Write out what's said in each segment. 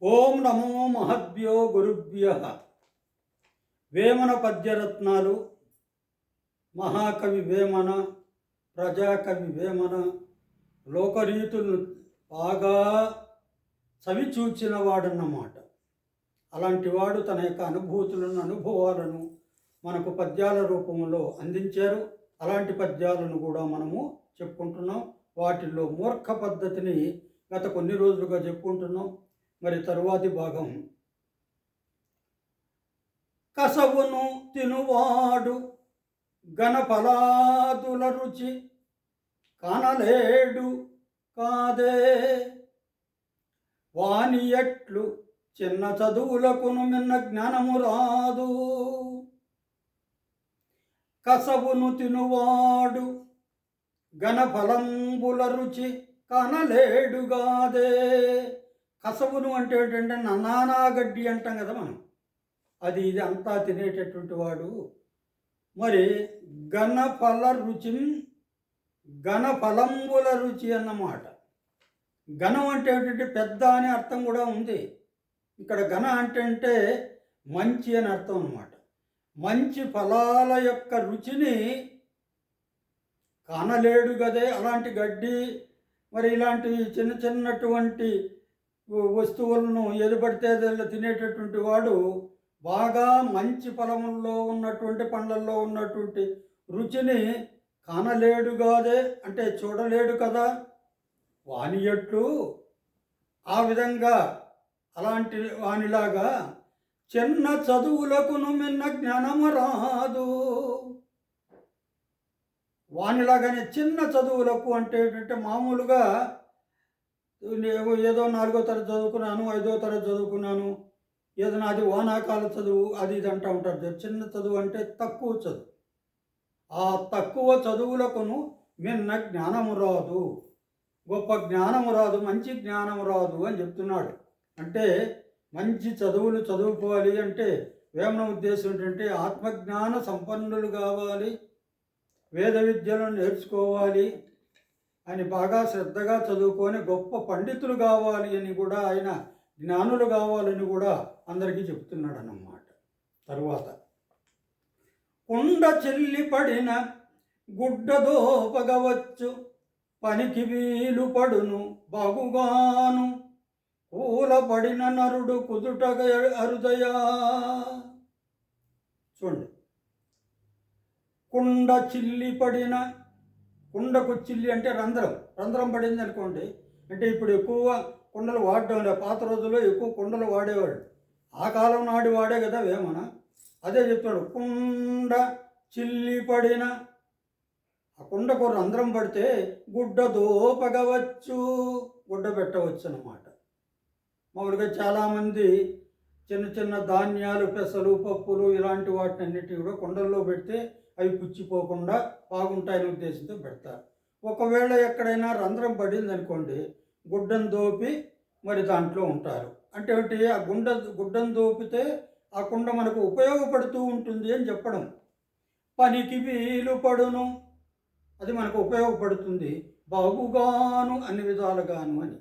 ఓం నమో మహద్భ్యో గురుభ్య. వేమన పద్యరత్నాలు, మహాకవి వేమన, ప్రజాకవి వేమన లోకరీతులను బాగా చవిచూచిన వాడన్నమాట. అలాంటి వాడు తన యొక్క అనుభూతులను, అనుభవాలను మనకు పద్యాల రూపంలో అందించారు. అలాంటి పద్యాలను కూడా మనము చెప్పుకుంటున్నాం. వాటిల్లో మూర్ఖ పద్ధతిని గత కొన్ని రోజులుగా చెప్పుకుంటున్నాం. మరి తరువాతి భాగం, కసవును తినువాడు గణఫలాదుల రుచి కానలేడు కాదే, వాని ఎట్లు చిన్న చదువులకును మిన్న జ్ఞానము రాదు. కసవును తినువాడు గణఫలంబుల రుచి కానలేడుగాదే. కసవును అంటే ఏంటంటే నానా గడ్డి అంటాం కదా మనం, అది ఇది అంతా తినేటటువంటి వాడు. మరి ఘనఫల రుచి, ఘనఫలంబుల రుచి అన్నమాట. ఘనం అంటే ఏంటంటే పెద్ద అని అర్థం కూడా ఉంది. ఇక్కడ ఘన అంటే మంచి అని అర్థం అన్నమాట. మంచి ఫలాల యొక్క రుచిని కానలేడు గదే. అలాంటి గడ్డి, మరి ఇలాంటి చిన్న చిన్నటువంటి వస్తువులను ఎదుపడితే తినేటటువంటి వాడు బాగా మంచి ఫలముల్లో ఉన్నటువంటి పండ్లల్లో ఉన్నటువంటి రుచిని కానలేడు కాదే, అంటే చూడలేడు కదా. వాని ఎట్లు ఆ విధంగా అలాంటి వానిలాగా చిన్న చదువులకును మిన్న జ్ఞానము రాదు. వానిలాగానే చిన్న చదువులకు అంటే ఏంటంటే మామూలుగా ఏదో 4వ తరగతి చదువుకున్నాను, 5వ తరగతి చదువుకున్నాను, ఏదైనా అది వానాకాల చదువు అది ఇది అంటూ ఉంటారు. చిన్న చదువు అంటే తక్కువ చదువు. ఆ తక్కువ చదువులకును మిన్న జ్ఞానము రాదు, గొప్ప జ్ఞానము రాదు, మంచి జ్ఞానము రాదు అని చెప్తున్నాడు. అంటే మంచి చదువులు చదువుకోవాలి అంటే వేమన ఉద్దేశం ఏంటంటే ఆత్మజ్ఞాన సంపన్నులు కావాలి, వేద విద్యలను నేర్చుకోవాలి అని బాగా శ్రద్ధగా చదువుకొని గొప్ప పండితులు కావాలి అని కూడా, ఆయన జ్ఞానులు కావాలని కూడా అందరికీ చెప్తున్నాడు అన్నమాట. తరువాత, కుండ చెల్లి పడిన గుడ్డదోపగవచ్చు, పనికి వీలు పడును బాగుగాను, కూలపడిన నరుడు కుదుటగ అరుదయా. చూడండి, కుండ చిల్లి పడిన, కుండకు చిల్లి అంటే రంధ్రం, రంధ్రం పడింది అనుకోండి. అంటే ఇప్పుడు ఎక్కువ కుండలు వాడడం లేదు. పాత రోజుల్లో ఎక్కువ కుండలు వాడేవాడు. ఆ కాలం నాడు వాడే కదా వేమన. అదే చెప్తాడు, కుండ చిల్లి పడిన, ఆ కుండకు రంధ్రం పడితే గుడ్డ దోపగవచ్చు, గుడ్డ పెట్టవచ్చు అన్నమాట. మామూలుగా చాలామంది చిన్న చిన్న ధాన్యాలు, పెసలు, పప్పులు ఇలాంటి వాటినన్నిటి కూడా కుండల్లో పెడితే అవి పుచ్చిపోకుండా బాగుంటాయనే ఉద్దేశంతో పెడతారు. ఒకవేళ ఎక్కడైనా రంధ్రం పడింది అనుకోండి, గుడ్డను దోపి మరి దాంట్లో ఉంటారు. అంటే ఆ గుడ్డను దోపితే ఆ కుండ మనకు ఉపయోగపడుతూ ఉంటుంది అని చెప్పడం. పనికి వీలు పడును, అది మనకు ఉపయోగపడుతుంది, బాగుగాను అన్ని విధాలుగాను అని.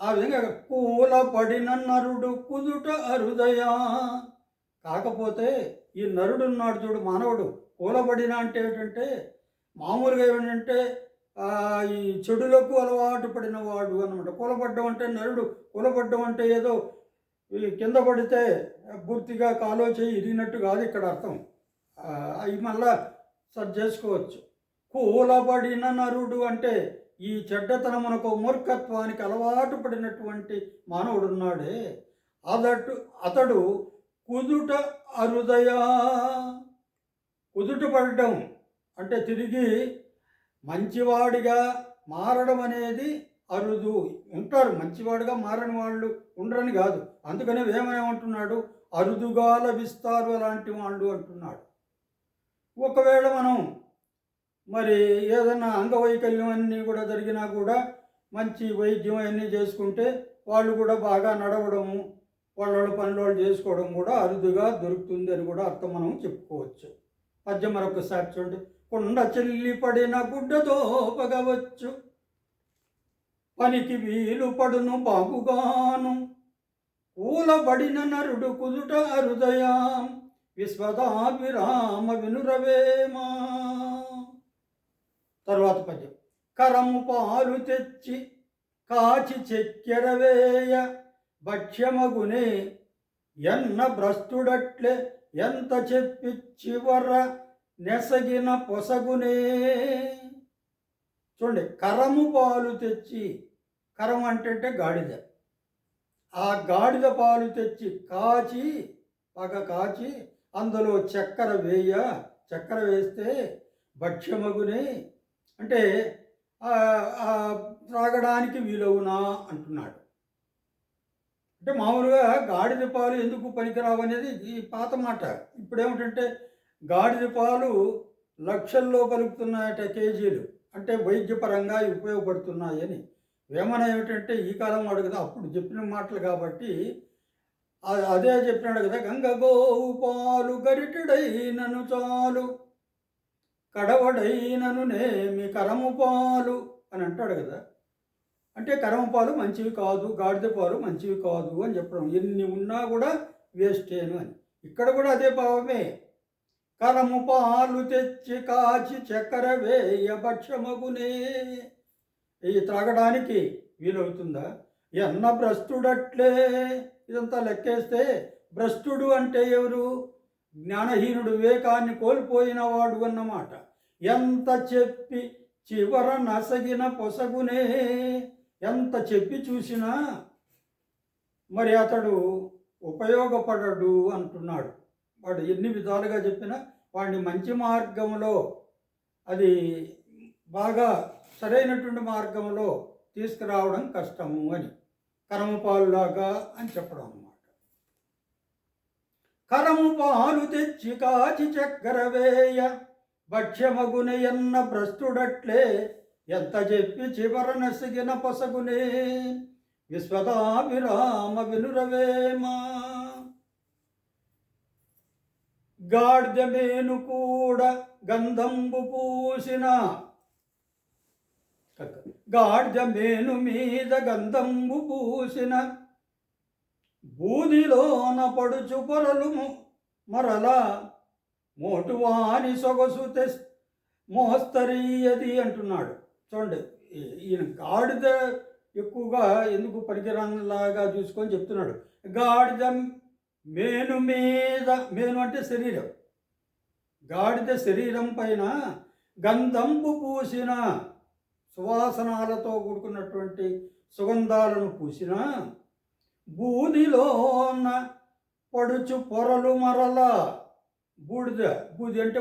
ఆ విధంగా కూల పడిన నరుడు కుదుట అరుదయా. కాకపోతే ఈ నరుడు ఉన్నాడు చూడు, మానవుడు, కూలబడిన అంటే ఏంటంటే మామూలుగా ఏమిటంటే ఈ చెడులకు అలవాటు పడిన వాడు అన్నమాట. కూలబడ్డం అంటే నరుడు, కూలబడ్డం అంటే ఏదో ఈ కింద పడితే పూర్తిగా కాలో చేయి ఇరిగినట్టు కాదు ఇక్కడ అర్థం. అవి మళ్ళా సరి చేసుకోవచ్చు. కూలబడిన నరుడు అంటే ఈ చెడ్డతనమునకు, మూర్ఖత్వానికి అలవాటు పడినటువంటి మానవుడు ఉన్నాడే, అతడు కుదుట అరుదయా. కుదుట పడడం అంటే తిరిగి మంచివాడిగా మారడం అనేది అరుదు. ఉంటారు మంచివాడిగా మారని వాళ్ళు, ఉండరని కాదు. అందుకనే వేమనేమంటున్నాడు, అరుదుగా లభిస్తారు అలాంటి వాళ్ళు అంటున్నాడు. ఒకవేళ మనం మరి ఏదైనా అంగవైకల్యం అన్నీ కూడా జరిగినా కూడా మంచి వైద్యం అన్నీ చేసుకుంటే వాళ్ళు కూడా బాగా నడవడము, వాళ్ళ పనులు వాళ్ళు చేసుకోవడం కూడా అరుదుగా దొరుకుతుంది అని కూడా అర్థం మనం చెప్పుకోవచ్చు. పద్యం మరొకసారి చూడండి, కుండ చెల్లి పడిన గుడ్డదోపగ, పనికి వీలు పడును బాగుగాను, ఊలబడిన నరుడు కుదుట హృదయం విశ్వదాభిరామ వినురవేమా. తరువాత పద్యం. కరము పాలు తెచ్చి కాచి చక్కెర వేయ భక్ష్యమగునే ఎన్న భ్రష్టుడట్లే ఎంత చెప్పి చివర నెసగిన పొసగునే. చూడండి, కరము పాలు తెచ్చి, కరం అంటే గాడిద, ఆ గాడిద పాలు తెచ్చి కాచి బాగా కాచి అందులో చక్కెర చక్కెర వేస్తే భక్ష్యమగునే అంటే త్రాగడానికి వీలవునా అంటున్నాడు. అంటే మామూలుగా గాడిద పాలు ఎందుకు పనికిరావు అనేది ఈ పాత మాట. ఇప్పుడేమిటంటే గాడిద పాలు లక్షల్లో పలుకుతున్నాయట కేజీలు, అంటే వైద్యపరంగా ఉపయోగపడుతున్నాయని. వేమన ఏమిటంటే ఈ కాలం వాడు కదా, అప్పుడు చెప్పిన మాటలు కాబట్టి అదే చెప్పినాడు కదా. గంగ గోవు పాలు గరిటెడైనను చాలు కడవడైనను నేమి కరము పాలు అని అంటాడు కదా. అంటే కరము పాలు మంచివి కాదు, గాడిద పాలు మంచివి కాదు అని చెప్పడం. ఎన్ని ఉన్నా కూడా వేస్టేను అని. ఇక్కడ కూడా అదే భావమే. కరము పాలు తెచ్చి కాచి చక్కెర వేయ భక్ష్యమగునే. ఇది త్రాగడానికి వీలవుతుందా? ఎన్న భ్రష్టుడట్లే. ఇదంతా లెక్కేస్తే భ్రష్టుడు అంటే ఎవరు? జ్ఞానహీనుడు, వివేకాన్ని కోల్పోయిన వాడు అన్నమాట. ఎంత చెప్పి చివర నసగిన పొసగునే. ఎంత చెప్పి చూసినా మరి అతడు ఉపయోగపడడు అంటున్నాడు. వాడు ఎన్ని విధాలుగా చెప్పినా వాడిని మంచి మార్గంలో, అది బాగా సరైనటువంటి మార్గంలో తీసుకురావడం కష్టము అని, కరము పాలులాగా అని చెప్పడం అన్నమాట. కరము పాలు తెచ్చి కాచి చక్కెర వేయ భక్ష్యమగునే ఎన్న భ్రష్టుడట్లే ఎంత చెప్పి చివర నసిగిన పొసగునే విశ్వదాభిరామ వినురవేమా. గాడిదమేను కూడా గంధంబు పూసిన, గాడిదమేను మీద గంధంబు పూసిన బూదిలోన పడుచు పొరలు మరల మోటువాని సొగసు మోస్తరీయది అంటున్నాడు. చూడండి, ఈయన గాడిద ఎక్కువగా ఎందుకు పరికరంలాగా చూసుకొని చెప్తున్నాడు. గాడిద మేను మీద, మేను అంటే శరీరం, గాడిద శరీరం పైన గంధంబు పూసిన, సువాసనాలతో కూడుకున్నటువంటి సుగంధాలను పూసిన బూదిలోన పడుచు పొరలు మరల, బూది అంటే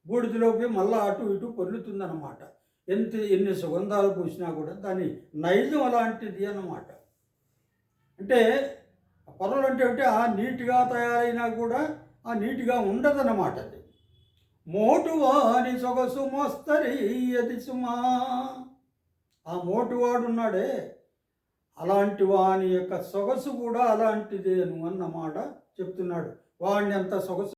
బూడిదలోకి మళ్ళా అటు ఇటు పొర్లుతుందన్నమాట. ఎన్ని సుగంధాలు పూసినా కూడా దాని నైజం అలాంటిది అన్నమాట. అంటే పొరలు అంటే ఆ నీట్గా తయారైనా కూడా ఆ నీట్గా ఉండదన్నమాట. అది మోటువాని సొగసు మోస్తరీయది సుమా. ఆ మోటువాడు ఉన్నాడే, అలాంటి వాని యొక్క సొగసు కూడా అలాంటిదేను అన్నమాట చెప్తున్నాడు. వాడిని అంత సొగసు